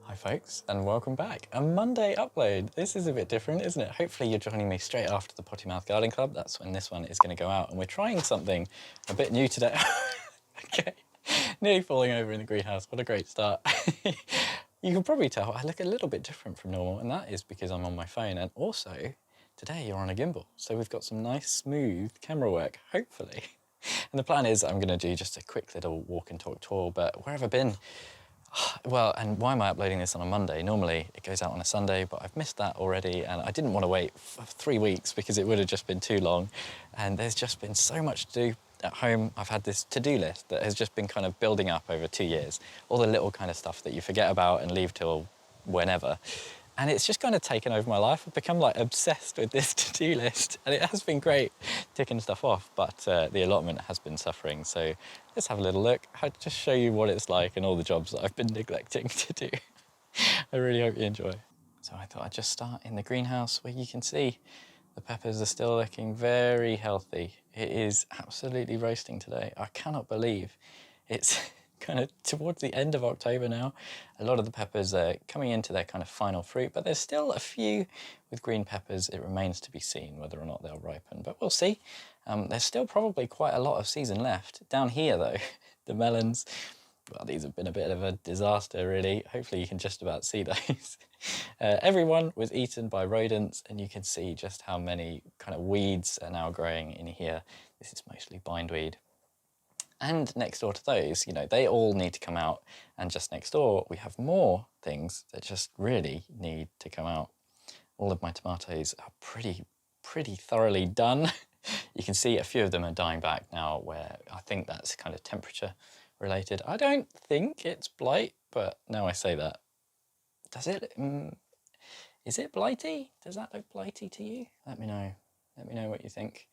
Hi folks, and welcome back. A Monday upload. This is a bit different, isn't it? Hopefully you're joining me straight after the Potty Mouth Garden Club. That's when this one is going to go out, and we're trying something a bit new today. Okay, nearly falling over in the greenhouse. What a great start. You can probably tell I look a little bit different from normal, and that is because I'm on my phone, and also today you're on a gimbal. So we've got some nice smooth camera work, hopefully. And the plan is I'm going to do just a quick little walk and talk tour, but where have I been? Well, and why am I uploading this on a Monday? Normally it goes out on a Sunday, but I've missed that already, and I didn't want to wait for 3 weeks because it would have just been too long. And there's just been so much to do at home. I've had this to-do list that has just been kind of building up over 2 years. All the little kind of stuff that you forget about and leave till whenever. And it's just kind of taken over my life. I've become like obsessed with this to-do list, and it has been great ticking stuff off, but the allotment has been suffering. So let's have a little look. I'll just show you what it's like and all the jobs that I've been neglecting to do. I really hope you enjoy. So I thought I'd just start in the greenhouse where you can see the peppers are still looking very healthy. It is absolutely roasting today. I cannot believe it's kind of towards the end of October now. A lot of the peppers are coming into their kind of final fruit, but there's still a few with green peppers. It remains to be seen whether or not they'll ripen, but we'll see. There's still probably quite a lot of season left. Down here though, the melons, well, these have been a bit of a disaster really. Hopefully you can just about see those. Everyone was eaten by rodents, and you can see just how many kind of weeds are now growing in here. This is mostly bindweed. And next door to those, you know, they all need to come out. And just next door, we have more things that just really need to come out. All of my tomatoes are pretty thoroughly done. You can see a few of them are dying back now, where I think that's kind of temperature related. I don't think it's blight, but now I say that. Does it? Is it blighty? Does that look blighty to you? Let me know. Let me know what you think.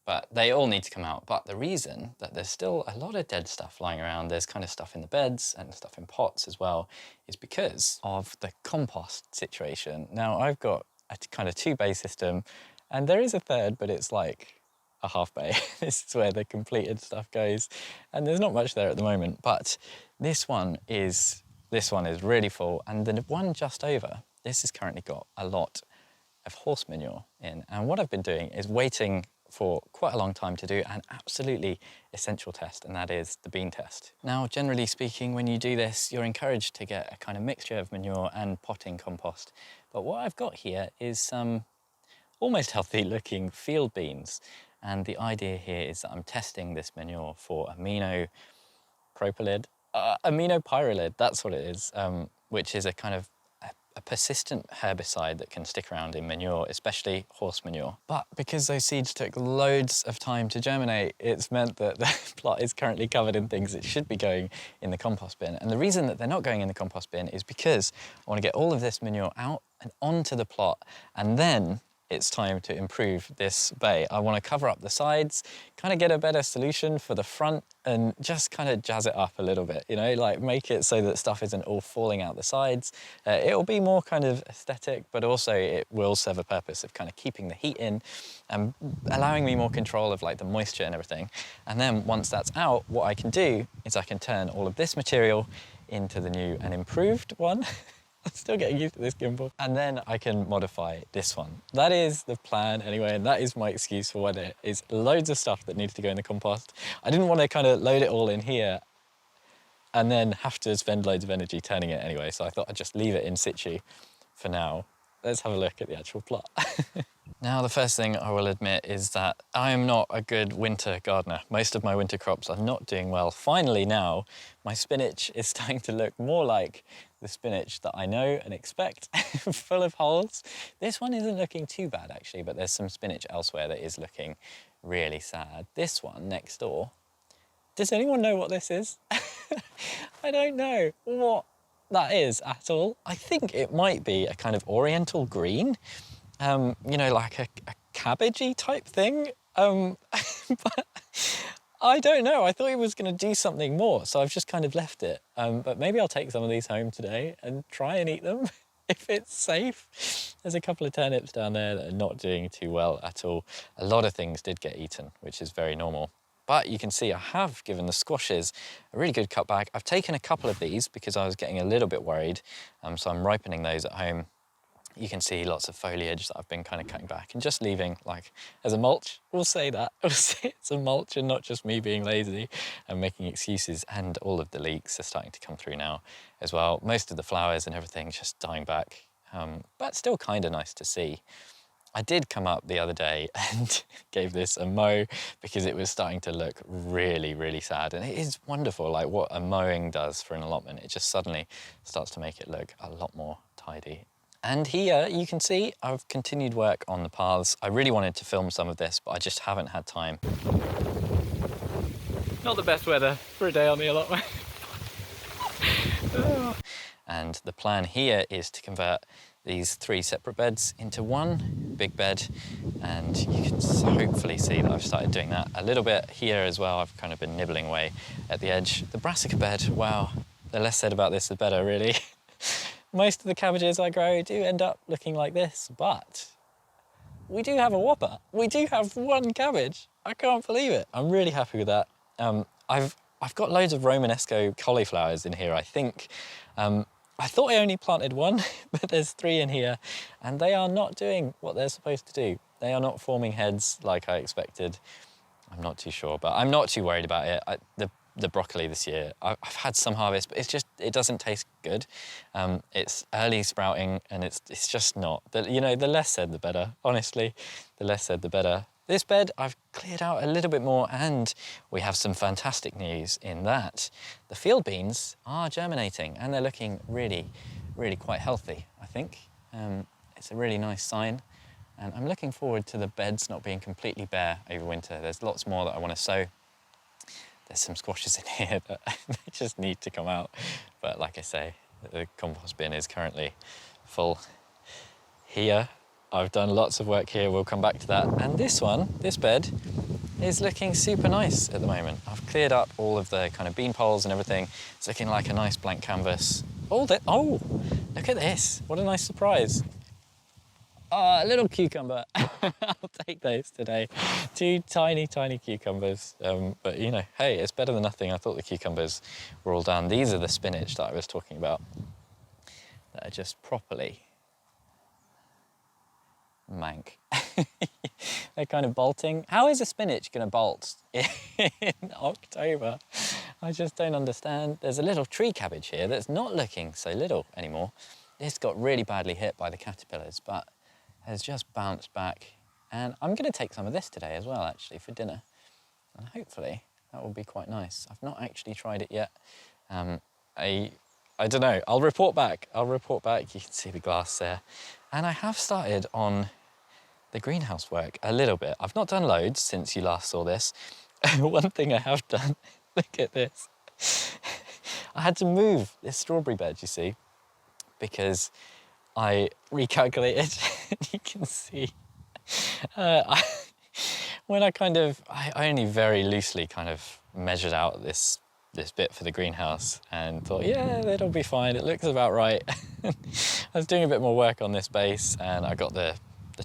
But they all need to come out. But the reason that there's still a lot of dead stuff lying around, there's kind of stuff in the beds and stuff in pots as well, is because of the compost situation. Now I've got a kind of 2-bay system, and there is a third, but it's like a half bay. This is where the completed stuff goes, and there's not much there at the moment. But this one is really full, and the one just over, this has currently got a lot of horse manure in. And what I've been doing is waiting for quite a long time to do an absolutely essential test, and that is the bean test. Now, generally speaking, when you do this, you're encouraged to get a kind of mixture of manure and potting compost. But what I've got here is some almost healthy looking field beans. And the idea here is that I'm testing this manure for aminopyrrolide, that's what it is, which is a kind of a persistent herbicide that can stick around in manure, especially horse manure. But because those seeds took loads of time to germinate, it's meant that the plot is currently covered in things that should be going in the compost bin. And the reason that they're not going in the compost bin is because I want to get all of this manure out and onto the plot, and then it's time to improve this bay. I want to cover up the sides, kind of get a better solution for the front, and just kind of jazz it up a little bit, you know, like make it so that stuff isn't all falling out the sides. It'll be more kind of aesthetic, but also it will serve a purpose of kind of keeping the heat in and allowing me more control of like the moisture and everything. And then once that's out, what I can do is I can turn all of this material into the new and improved one. I'm still getting used to this gimbal. And then I can modify this one. That is the plan anyway, and that is my excuse for why there is loads of stuff that needs to go in the compost. I didn't want to kind of load it all in here and then have to spend loads of energy turning it anyway, so I thought I'd just leave it in situ for now. Let's have a look at the actual plot. Now, the first thing I will admit is that I am not a good winter gardener. Most of my winter crops are not doing well. Finally now, my spinach is starting to look more like the spinach that I know and expect, full of holes. This one isn't looking too bad actually, but there's some spinach elsewhere that is looking really sad. This one next door, does anyone know what this is? I don't know what that is at all. I think it might be a kind of oriental green. You know, like a cabbagey type thing. But I don't know. I thought he was going to do something more, so I've just kind of left it. But maybe I'll take some of these home today and try and eat them if it's safe. There's a couple of turnips down there that are not doing too well at all. A lot of things did get eaten, which is very normal. But you can see I have given the squashes a really good cut back. I've taken a couple of these because I was getting a little bit worried, so I'm ripening those at home. You can see lots of foliage that I've been kind of cutting back and just leaving like as a mulch. We'll say that. We'll say it's a mulch and not just me being lazy and making excuses. And all of the leeks are starting to come through now as well. Most of the flowers and everything just dying back, but still kind of nice to see. I did come up the other day and gave this a mow because it was starting to look really, really sad. And it is wonderful, like what a mowing does for an allotment. It just suddenly starts to make it look a lot more tidy. And here you can see I've continued work on the paths. I really wanted to film some of this, but I just haven't had time. Not the best weather for a day on the allotment. And the plan here is to convert these 3 separate beds into one big bed, and you can hopefully see that I've started doing that a little bit here as well. I've kind of been nibbling away at the edge. The brassica bed, wow, the less said about this the better, really. Most of the cabbages I grow do end up looking like this, but we do have a whopper. We do have 1 cabbage. I can't believe it. I'm really happy with that. I've got loads of Romanesco cauliflowers in here, I think. I thought I only planted 1, but there's 3 in here, and they are not doing what they're supposed to do. They are not forming heads like I expected. I'm not too sure, but I'm not too worried about it. The broccoli this year, I've had some harvest, but it doesn't taste good. It's early sprouting, and it's just not. You know, the less said, the better. Honestly, the less said, the better. This bed, I've cleared out a little bit more, and we have some fantastic news in that the field beans are germinating, and they're looking really, really quite healthy, I think. It's a really nice sign, and I'm looking forward to the beds not being completely bare over winter. There's lots more that I want to sow. There's some squashes in here that they just need to come out. But like I say, the compost bin is currently full. Here, I've done lots of work here, we'll come back to that. And this bed, is looking super nice at the moment. I've cleared up all of the kind of bean poles and everything. It's looking like a nice blank canvas. Oh, look at this. What a nice surprise. Oh, a little cucumber. I'll take those today. 2 tiny, tiny cucumbers. But you know, hey, it's better than nothing. I thought the cucumbers were all done. These are the spinach that I was talking about that are just properly mank. They're kind of bolting. How is a spinach going to bolt in October? I just don't understand. There's a little tree cabbage here that's not looking so little anymore. It's got really badly hit by the caterpillars, but has just bounced back. And I'm going to take some of this today as well, actually, for dinner. And hopefully that will be quite nice. I've not actually tried it yet. I don't know. I'll report back. You can see the glass there. And I have started on the greenhouse work a little bit. I've not done loads since you last saw this. One thing I have done, look at this. I had to move this strawberry bed, you see, because I recalculated. You can see when I only very loosely kind of measured out this bit for the greenhouse and thought, yeah, that'll be fine. It looks about right. I was doing a bit more work on this base, and I got the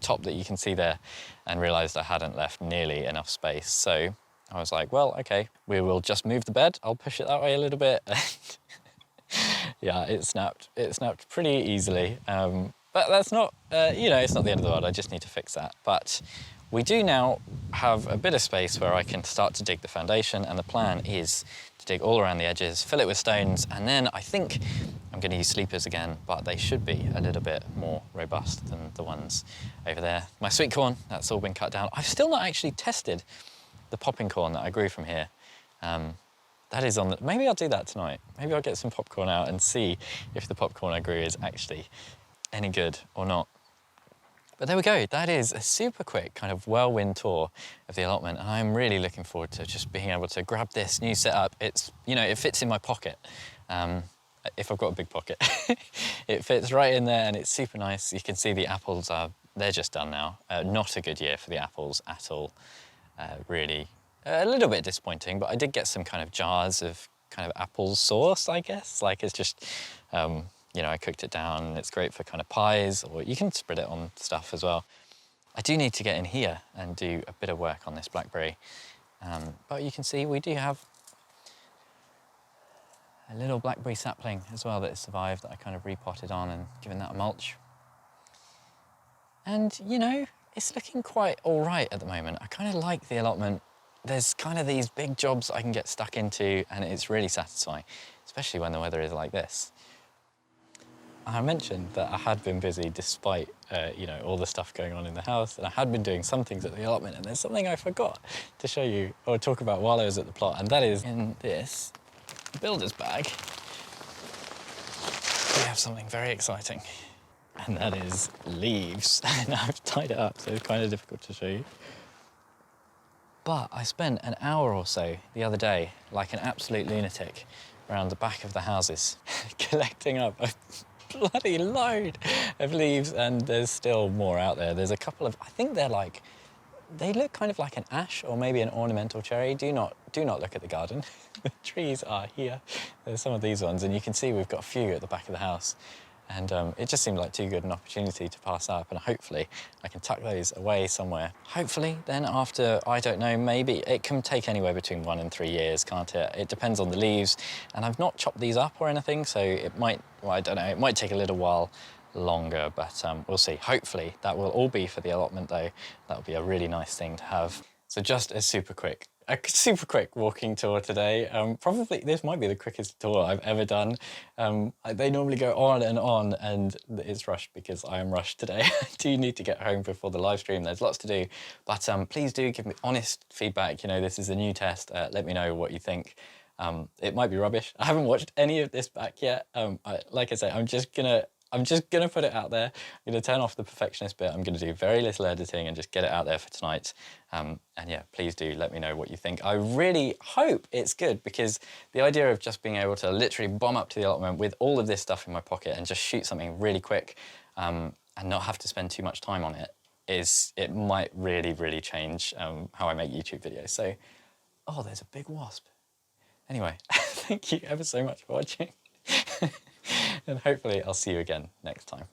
top that you can see there and realised I hadn't left nearly enough space. So I was like, well, okay, we will just move the bed. I'll push it that way a little bit. Yeah, it snapped pretty easily. But that's not, it's not the end of the world. I just need to fix that. But we do now have a bit of space where I can start to dig the foundation, and the plan is to dig all around the edges, fill it with stones, and then I think I'm going to use sleepers again, but they should be a little bit more robust than the ones over there. My sweet corn, that's all been cut down. I've still not actually tested the popping corn that I grew from here. That is on the, maybe I'll do that tonight. Maybe I'll get some popcorn out and see if the popcorn I grew is actually any good or not. But there we go. That is a super quick kind of whirlwind tour of the allotment. And I'm really looking forward to just being able to grab this new setup. It's, it fits in my pocket. If I've got a big pocket, it fits right in there and it's super nice. You can see the apples they're just done now. Not a good year for the apples at all. Really a little bit disappointing, but I did get some kind of jars of kind of apple sauce, I guess. Like it's just, I cooked it down and it's great for kind of pies, or you can spread it on stuff as well. I do need to get in here and do a bit of work on this blackberry. But you can see we do have a little blackberry sapling as well that has survived, that I kind of repotted on and given that a mulch. And, you know, it's looking quite all right at the moment. I kind of like the allotment. There's kind of these big jobs I can get stuck into, and it's really satisfying, especially when the weather is like this. I mentioned that I had been busy despite, you know, all the stuff going on in the house, and I had been doing some things at the allotment, and there's something I forgot to show you or talk about while I was at the plot, and that is in this builder's bag, we have something very exciting, and that is leaves. And I've tied it up, so it's kind of difficult to show you. But I spent an hour or so the other day, like an absolute lunatic, around the back of the houses, collecting up a bloody load of leaves, and there's still more out there. There's a couple of, I think they're like, they look kind of like an ash or maybe an ornamental cherry. Do not look at the garden. The trees are here. There's some of these ones, and you can see we've got a few at the back of the house. And it just seemed like too good an opportunity to pass up, and hopefully I can tuck those away somewhere. Hopefully then after, I don't know, maybe it can take anywhere between 1 and 3 years, can't it? It depends on the leaves, and I've not chopped these up or anything, so it might, well, I don't know, it might take a little while longer, but we'll see. Hopefully that will all be for the allotment though. That'll be a really nice thing to have. So just a super quick walking tour today. Probably this might be the quickest tour I've ever done. They normally go on, and it's rushed because I am rushed today. I do need to get home before the live stream. There's lots to do, but please do give me honest feedback. You know, this is a new test. Let me know what you think. It might be rubbish. I haven't watched any of this back yet. Like I say, I'm just gonna put it out there. I'm gonna turn off the perfectionist bit. I'm gonna do very little editing and just get it out there for tonight. And yeah, please do let me know what you think. I really hope it's good, because the idea of just being able to literally bomb up to the allotment with all of this stuff in my pocket and just shoot something really quick, and not have to spend too much time on it, it might really, really change how I make YouTube videos. So, oh, there's a big wasp. Anyway, thank you ever so much for watching. And hopefully I'll see you again next time.